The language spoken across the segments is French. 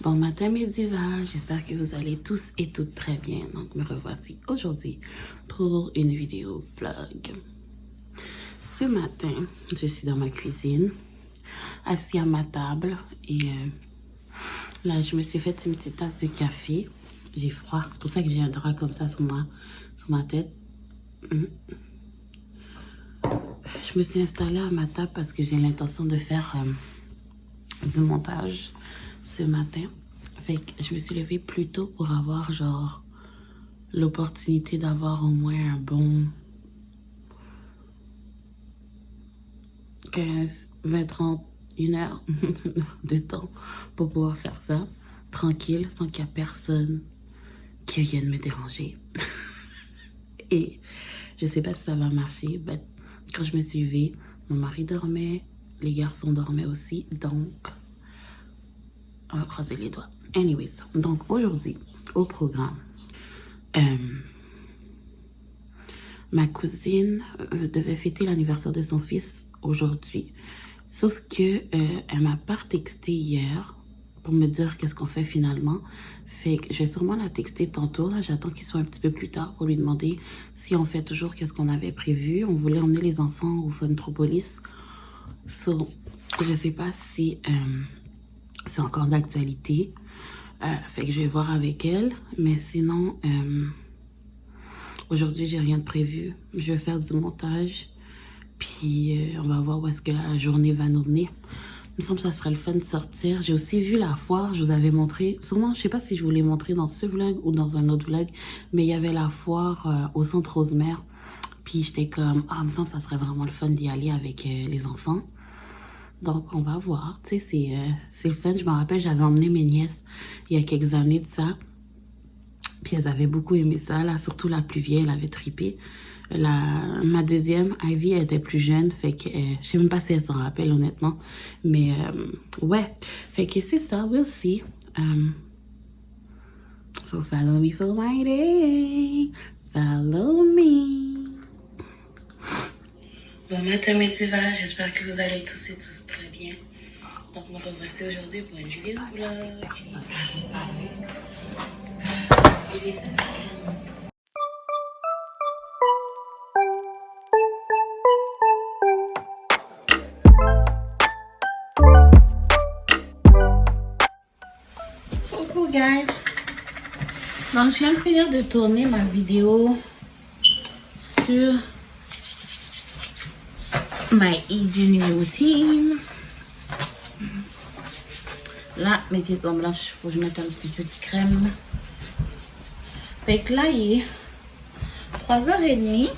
Bon matin mes divas, j'espère que vous allez tous et toutes très bien. Donc me revoici aujourd'hui pour une vidéo vlog. Ce matin, je suis dans ma cuisine, assise à ma table et là je me suis fait une petite tasse de café. J'ai froid, c'est pour ça que j'ai un drap comme ça sur ma tête. Je me suis installée à ma table parce que j'ai l'intention de faire du montage ce matin. Fait que je me suis levée plus tôt pour avoir genre l'opportunité d'avoir au moins un bon 15, 20, 30, 1 heure de temps pour pouvoir faire ça tranquille sans qu'il y ait personne qui vienne me déranger. Et je sais pas si ça va marcher, mais quand je me suis levée, mon mari dormait, les garçons dormaient aussi, donc on va croiser les doigts. Anyways, donc aujourd'hui, au programme, ma cousine devait fêter l'anniversaire de son fils aujourd'hui. Sauf que elle m'a pas texté hier pour me dire qu'est-ce qu'on fait finalement. Fait que je vais sûrement la texter tantôt. Là, j'attends qu'il soit un petit peu plus tard pour lui demander si on fait toujours qu'est-ce qu'on avait prévu. On voulait emmener les enfants au Funtropolis. So, je sais pas si c'est encore d'actualité. Fait que je vais voir avec elle. Mais sinon, aujourd'hui, j'ai rien de prévu. Je vais faire du montage. Puis, on va voir où est-ce que la journée va nous mener. Il me semble que ça serait le fun de sortir. J'ai aussi vu la foire. Je vous avais montré. Sûrement, je sais pas si je vous l'ai montré dans ce vlog ou dans un autre vlog. Mais il y avait la foire au centre Rosemère. Puis, j'étais comme, il me semble que ça serait vraiment le fun d'y aller avec les enfants. Donc, on va voir. Tu sais, c'est le fun. Je me rappelle, j'avais emmené mes nièces il y a quelques années de ça. Puis, elles avaient beaucoup aimé ça. Là, surtout la plus vieille, elle avait trippé. Ma deuxième, Ivy, elle était plus jeune. Fait que je sais même pas si elle s'en rappelle, honnêtement. Mais, ouais. Fait que c'est ça. We'll see. So, follow me for my day. Follow me. Bon matin mes divas, j'espère que vous allez tous et tous très bien. Donc me revoici aujourd'hui pour une vidéo vlog. Il est 7h15. Coucou guys. Donc je viens de finir de tourner ma vidéo sur my hygiene routine. Là, mes pieds sont blanches. Faut que je mette un petit peu de crème. Fait que là, il est 3h30.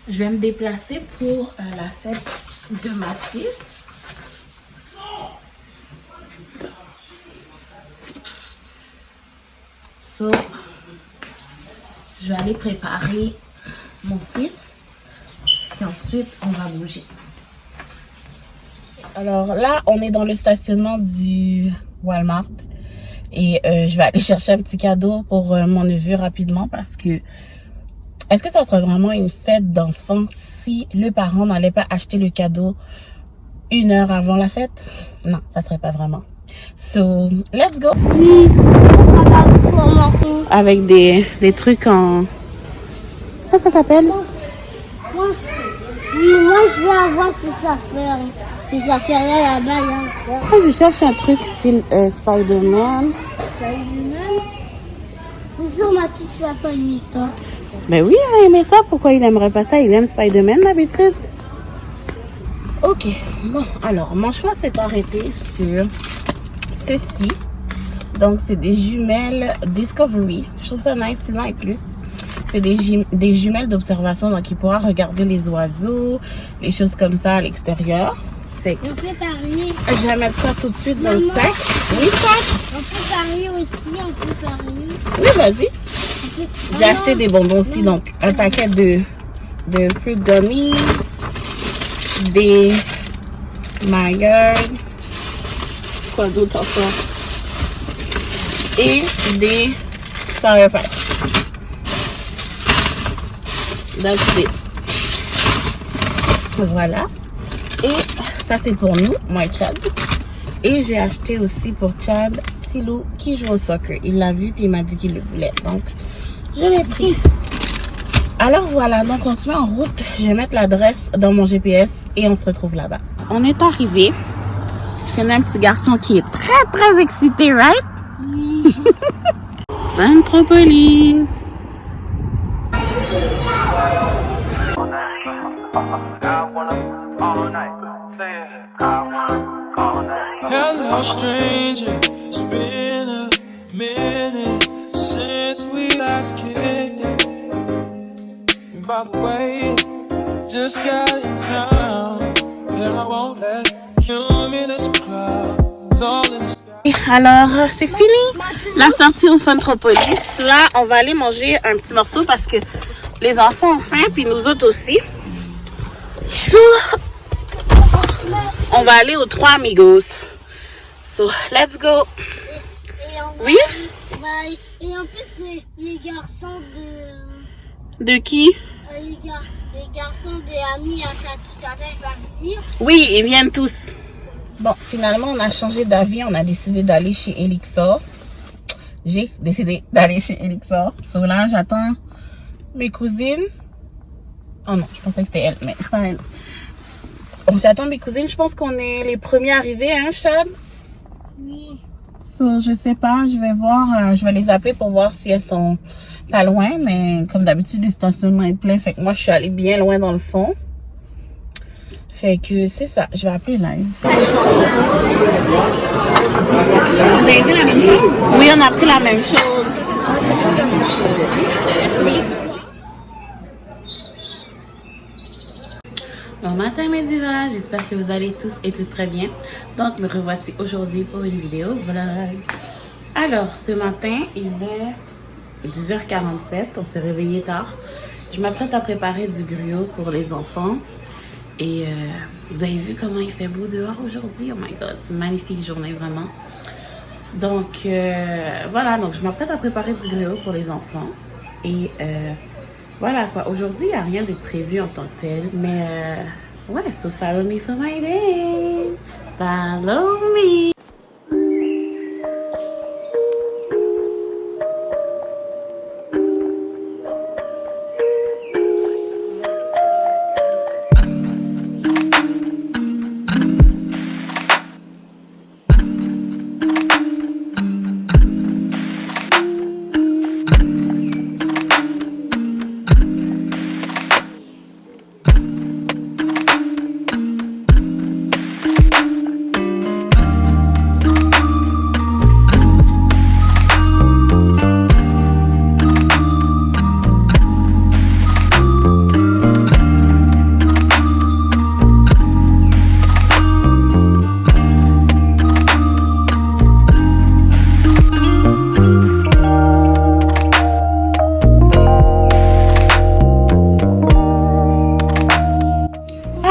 Je vais me déplacer pour la fête de Mathis. So, je vais aller préparer mon fils. Et ensuite, on va bouger. Alors là, on est dans le stationnement du Walmart. Et je vais aller chercher un petit cadeau pour mon neveu rapidement. Parce que, est-ce que ça serait vraiment une fête d'enfants si le parent n'allait pas acheter le cadeau 1 heure avant la fête? Non, ça serait pas vraiment. So, let's go! Oui, ça va commencer. Avec des trucs en... Comment ça s'appelle? Oui, moi je vais avoir ces affaires. Ces affaires-là, là-bas, il y a un fer. Je cherche un truc style Spider-Man. Spider-Man. C'est sûr, Mathis va pas aimer ça. Ben oui, il a aimé ça. Pourquoi il aimerait pas ça? Il aime Spider-Man d'habitude. Ok, bon, alors, mon choix s'est arrêté sur ceci. Donc, c'est des jumelles Discovery. Je trouve ça nice, 6 ans et plus. C'est des jumelles d'observation, donc il pourra regarder les oiseaux, les choses comme ça à l'extérieur. On peut parier. Je vais mettre ça tout de suite dans le sac. Oui, ça? On peut parier aussi, on peut parier. Oui, vas-y. J'ai acheté des bonbons aussi, donc un paquet de fruit gummies, des Maillard, quoi d'autre encore? Et des Sour Patch. That's it. Voilà. Et ça c'est pour nous, moi et Chad. Et j'ai acheté aussi pour Chad Tilou qui joue au soccer. Il l'a vu puis il m'a dit qu'il le voulait. Donc, je l'ai pris. Alors voilà, donc on se met en route. Je vais mettre l'adresse dans mon GPS et on se retrouve là-bas. On est arrivé. Je connais un petit garçon qui est très excité, right? Oui. Centropolis. Hello, stranger. It's been a minute since we last kicked it. And by the way, just got in town, and I won't let you in this club. It's all in the sky. Alors, c'est fini la sortie au Centropolis. Là, on va aller manger un petit morceau parce que les enfants ont faim, puis nous autres aussi. On va aller aux Trois Amigos. So, let's go. Oui? Et en plus, les garçons De qui? les garçons des amis à Tati vont venir. Oui, ils viennent tous. Bon, finalement, on a changé d'avis. On a décidé d'aller chez Elixor. J'ai décidé d'aller chez Elixor. So là, j'attends mes cousines. Oh non, je pensais que c'était elle, mais c'est pas elle. Bon, j'attends mes cousines. Je pense qu'on est les premiers arrivés, hein, Chad? Oui. So, je sais pas, je vais voir, je vais les appeler pour voir si elles sont pas loin, mais comme d'habitude, le stationnement est plein, fait que moi, je suis allée bien loin dans le fond. Fait que c'est ça, je vais appeler live. Vous avez vu la même chose? Oui, on a pris la même chose. Bon matin mes divas, j'espère que vous allez tous et toutes très bien. Donc me revoici aujourd'hui pour une vidéo vlog. Alors ce matin il est 10h47, on s'est réveillé tard. Je m'apprête à préparer du gruau pour les enfants. Et vous avez vu comment il fait beau dehors aujourd'hui? Oh my god, c'est une magnifique journée vraiment. Donc voilà, donc je m'apprête à préparer du gruau pour les enfants. Et voilà quoi, aujourd'hui il n'y a rien de prévu en tant que tel, mais ouais, so follow me for my day. Follow me.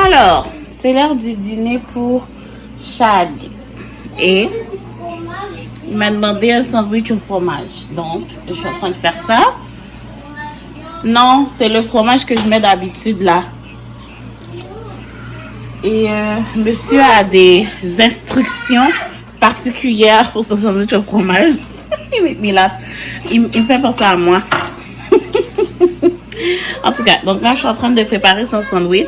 Alors, c'est l'heure du dîner pour Chad. Et il m'a demandé un sandwich au fromage. Donc, je suis en train de faire ça. Non, c'est le fromage que je mets d'habitude là. Et monsieur a des instructions particulières pour ce sandwich au fromage. il me fait penser à moi. En tout cas, donc là, je suis en train de préparer son sandwich.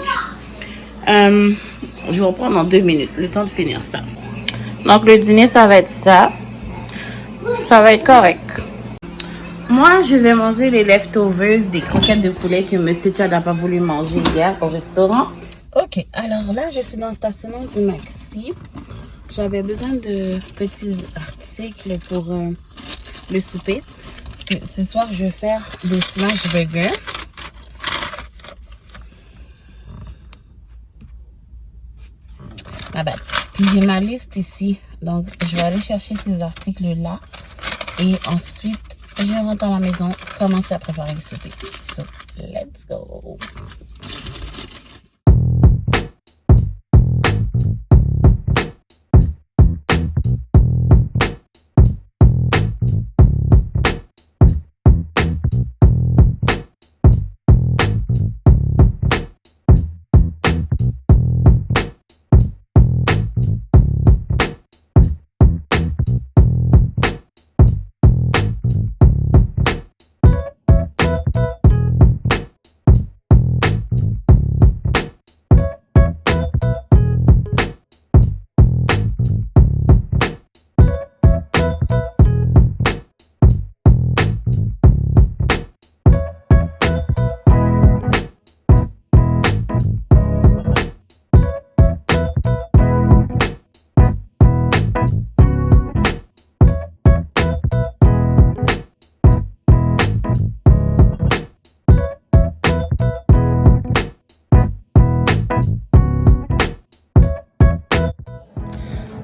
Je vais reprendre dans 2 minutes, le temps de finir ça. Donc le dîner, ça va être ça. Ça va être correct. Moi, je vais manger les leftovers des croquettes de poulet que monsieur Chad n'a pas voulu manger hier au restaurant. Ok, alors là, je suis dans le stationnement du Maxi. J'avais besoin de petits articles pour le souper. Parce que ce soir, je vais faire des smash burgers. Ah ben, puis j'ai ma liste ici. Donc, je vais aller chercher ces articles-là. Et ensuite, je rentre à la maison, commencer à préparer le souper. So, let's go!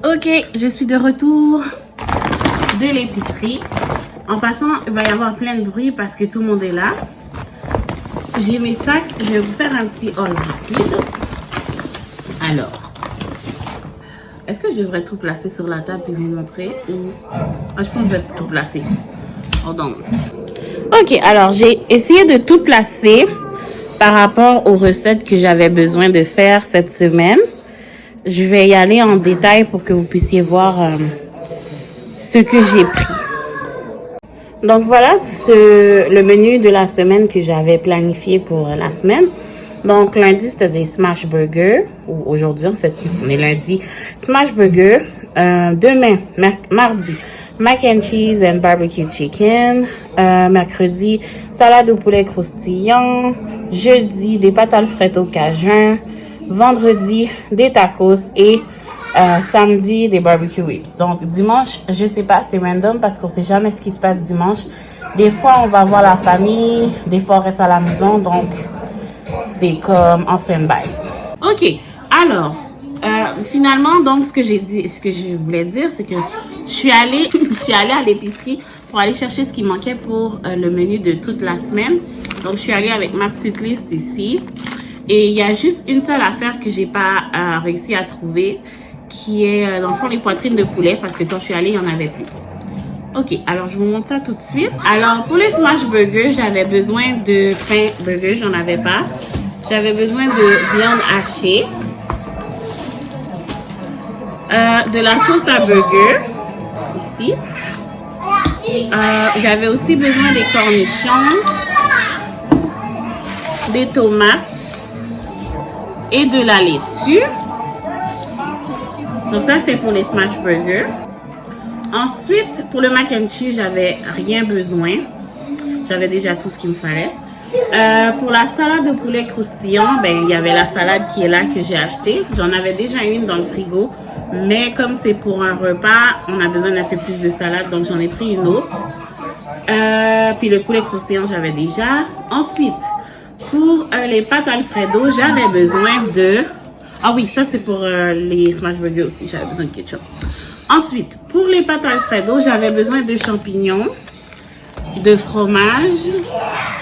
Ok, je suis de retour de l'épicerie. En passant, il va y avoir plein de bruit parce que tout le monde est là. J'ai mes sacs, je vais vous faire un petit haul rapide. Alors, est-ce que je devrais tout placer sur la table et vous montrer ou... Ah, je pense que je vais tout placer. Hold on. Ok, alors j'ai essayé de tout placer par rapport aux recettes que j'avais besoin de faire cette semaine. Je vais y aller en détail pour que vous puissiez voir ce que j'ai pris. Donc voilà le menu de la semaine que j'avais planifié pour la semaine. Donc lundi c'était des smash burgers. Ou aujourd'hui en fait on est lundi. Smash burger. Demain, mardi, mac and cheese and barbecue chicken. Mercredi, salade au poulet croustillant. Jeudi, des pâtes alfredo cajun. Vendredi, des tacos et samedi, des barbecue ribs. Donc, dimanche, je sais pas, c'est random parce qu'on sait jamais ce qui se passe dimanche. Des fois, on va voir la famille, des fois, on reste à la maison. Donc, c'est comme en stand-by. Ok, alors, finalement, donc, ce que je voulais dire, c'est que je suis allée à l'épicerie pour aller chercher ce qui manquait pour le menu de toute la semaine. Donc, je suis allée avec ma petite liste ici. Et il y a juste une seule affaire que j'ai pas réussi à trouver, qui est dans le fond les poitrines de poulet, parce que quand je suis allée, il n'y en avait plus. Ok, alors je vous montre ça tout de suite. Alors pour les smash burgers, j'avais besoin de pain burger, j'en avais pas. J'avais besoin de viande hachée, de la sauce à burger, ici. J'avais aussi besoin des cornichons, des tomates et de la laitue. Donc ça c'était pour les smash burgers. Ensuite pour le mac and cheese, j'avais rien besoin. J'avais déjà tout ce qu'il me fallait. Pour la salade de poulet croustillant, ben il y avait la salade qui est là que j'ai acheté. J'en avais déjà une dans le frigo, mais comme c'est pour un repas, on a besoin d'un peu plus de salade, donc j'en ai pris une autre. Puis le poulet croustillant, j'avais déjà. Ensuite, pour les pâtes Alfredo, j'avais besoin de... Ah oui, ça c'est pour les smash burgers aussi, j'avais besoin de ketchup. Ensuite, pour les pâtes Alfredo, j'avais besoin de champignons, de fromage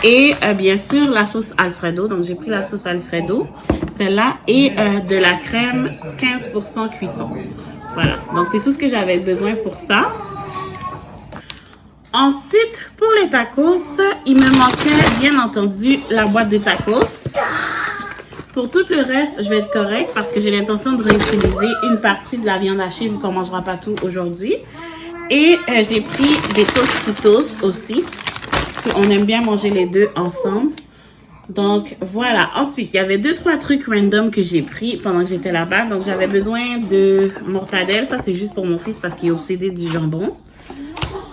et bien sûr la sauce Alfredo. Donc j'ai pris la sauce Alfredo, celle-là, et de la crème 15% cuisson. Voilà, donc c'est tout ce que j'avais besoin pour ça. Ensuite, pour les tacos, il me manquait bien entendu la boîte de tacos. Pour tout le reste, je vais être correcte parce que j'ai l'intention de réutiliser une partie de la viande hachée vu qu'on ne mangera pas tout aujourd'hui. Et j'ai pris des Tostitos aussi. On aime bien manger les deux ensemble. Donc voilà. Ensuite, il y avait 2-3 trucs random que j'ai pris pendant que j'étais là-bas. Donc j'avais besoin de mortadelle. Ça, c'est juste pour mon fils parce qu'il est obsédé du jambon.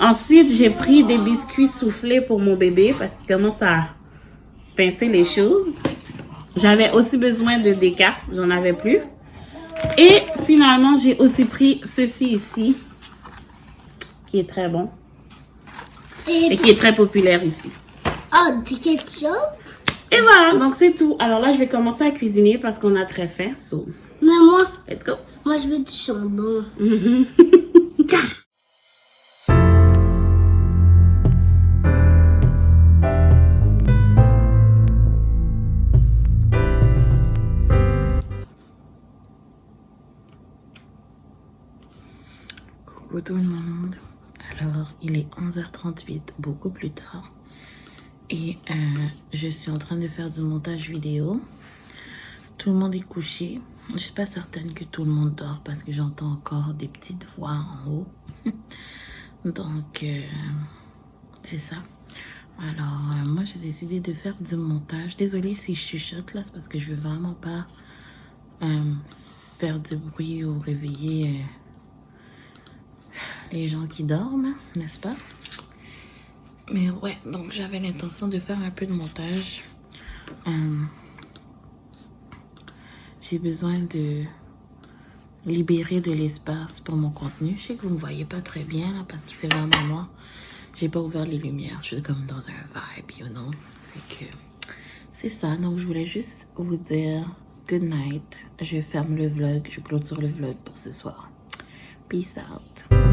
Ensuite, j'ai pris des biscuits soufflés pour mon bébé parce qu'il commence à pincer les choses. J'avais aussi besoin de déca, j'en avais plus. Et finalement, j'ai aussi pris ceci ici, qui est très bon. Et qui est très populaire ici. Oh, du ketchup? Et voilà, donc c'est tout. Alors là, je vais commencer à cuisiner parce qu'on a très faim. So, Mais moi, let's go. moi je veux du jambon. Coucou tout le monde. Alors, il est 11h38, beaucoup plus tard. Et je suis en train de faire du montage vidéo. Tout le monde est couché. Je ne suis pas certaine que tout le monde dort parce que j'entends encore des petites voix en haut. Donc, c'est ça. Alors, moi, j'ai décidé de faire du montage. Désolée si je chuchote là, c'est parce que je veux vraiment pas faire du bruit ou réveiller les gens qui dorment, n'est-ce pas? Mais ouais, donc j'avais l'intention de faire un peu de montage. J'ai besoin de libérer de l'espace pour mon contenu. Je sais que vous ne me voyez pas très bien là parce qu'il fait vraiment noir. J'ai pas ouvert les lumières. Je suis comme dans un vibe, you know. Fait que c'est ça. Donc je voulais juste vous dire good night. Je ferme le vlog. Je clôture le vlog pour ce soir. Peace out.